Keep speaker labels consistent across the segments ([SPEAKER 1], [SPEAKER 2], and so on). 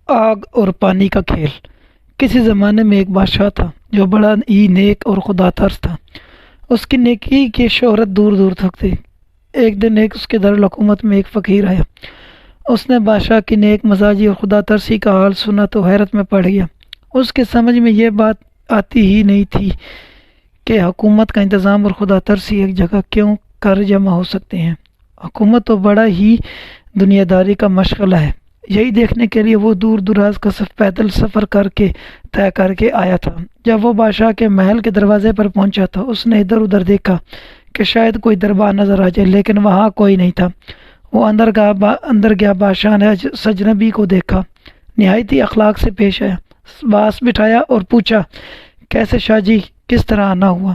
[SPEAKER 1] آگ اور پانی کا کھیل۔ کسی زمانے میں ایک بادشاہ تھا جو بڑا ہی نیک اور خدا ترس تھا۔ اس کی نیکی کی شہرت دور دور تک تھی۔ ایک دن اس کے دارالحکومت میں ایک فقیر آیا۔ اس نے بادشاہ کی نیک مزاجی اور خدا ترسی کا حال سنا تو حیرت میں پڑ گیا۔ اس کے سمجھ میں یہ بات آتی ہی نہیں تھی کہ حکومت کا انتظام اور خدا ترسی ایک جگہ کیوں کر جمع ہو سکتے ہیں۔ حکومت تو بڑا ہی دنیا داری کا مشغلہ ہے۔ یہی دیکھنے کے لیے وہ دور دراز کا پیدل سفر طے کر کے آیا تھا۔ جب وہ بادشاہ کے محل کے دروازے پر پہنچا تھا اس نے ادھر ادھر دیکھا کہ شاید کوئی دربار نظر آ جائے، لیکن وہاں کوئی نہیں تھا۔ وہ اندر گیا۔ بادشاہ نے سجنبی کو دیکھا، نہایت ہی اخلاق سے پیش آیا، باس بٹھایا اور پوچھا، کیسے شاہ جی، کس طرح آنا ہوا؟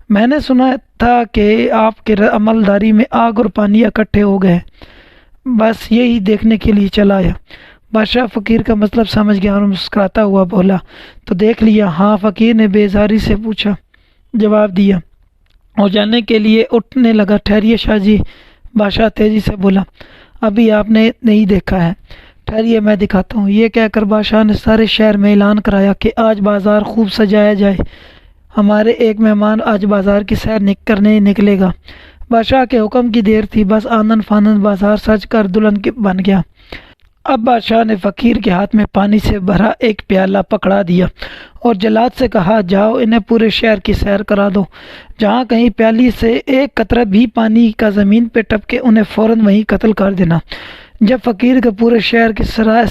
[SPEAKER 1] میں نے سنا تھا کہ آپ کے عملداری میں آگ اور پانی اکٹھے ہو گئے، بس یہی دیکھنے کے لیے چلا آیا۔ بادشاہ فقیر کا مطلب سمجھ گیا اور مسکراتا ہوا بولا، تو دیکھ لیا؟ ہاں، فقیر نے بیزاری سے جواب دیا اور جانے کے لیے اٹھنے لگا۔ ٹھہریے شاہ جی، بادشاہ تیزی سے بولا، ابھی آپ نے نہیں دیکھا ہے، ٹھہریے میں دکھاتا ہوں۔ یہ کہہ کر بادشاہ نے سارے شہر میں اعلان کرایا کہ آج بازار خوب سجایا جائے، ہمارے ایک مہمان آج بازار کی سیر کرنے نکلے گا۔ بادشاہ کے حکم کی دیر تھی، بس آنن فانن بازار سج کر دلہن بن گیا۔ اب بادشاہ نے فقیر کے ہاتھ میں پانی سے بھرا ایک پیالہ پکڑا دیا اور جلاد سے کہا، جاؤ انہیں پورے شہر کی سیر کرا دو، جہاں کہیں پیالی سے ایک قطرہ بھی پانی کا زمین پہ ٹپکے انہیں فوراً وہیں قتل کر دینا۔ جب فقیر کے پورے شہر کی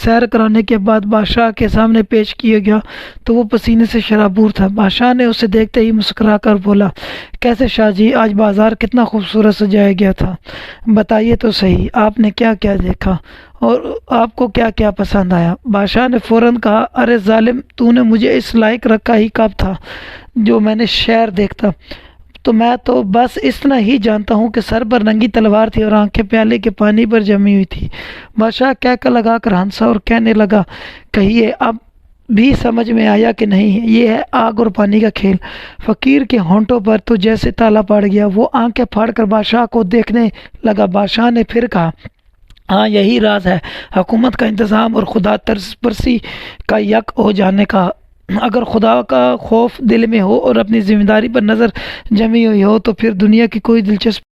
[SPEAKER 1] سیر کرانے کے بعد بادشاہ کے سامنے پیش کیا گیا تو وہ پسینے سے شرابور تھا۔ بادشاہ نے اسے دیکھتے ہی مسکرا کر بولا، کیسے شاہ جی، آج بازار کتنا خوبصورت سجایا گیا تھا، بتائیے تو صحیح، آپ نے کیا کیا دیکھا اور آپ کو کیا کیا پسند آیا؟ بادشاہ نے فوراً کہا، ارے ظالم، تو نے مجھے اس لائق رکھا ہی کب تھا جو میں نے شہر دیکھتا؟ تو میں تو بس اتنا ہی جانتا ہوں کہ سر پر ننگی تلوار تھی اور آنکھیں پیالے کے پانی پر جمی ہوئی تھی۔ بادشاہ کہہ لگا کر ہنسا اور کہنے لگا، کہیے اب بھی سمجھ میں آیا کہ نہیں؟ یہ ہے آگ اور پانی کا کھیل۔ فقیر کے ہونٹوں پر تو جیسے تالا پڑ گیا، وہ آنکھیں پھاڑ کر بادشاہ کو دیکھنے لگا۔ بادشاہ نے پھر کہا، ہاں، یہی راز ہے حکومت کا انتظام اور خدا پرسی کا یک ہو جانے کا۔ اگر خدا کا خوف دل میں ہو اور اپنی ذمہ داری پر نظر جمی ہوئی ہو تو پھر دنیا کی کوئی دلچسپی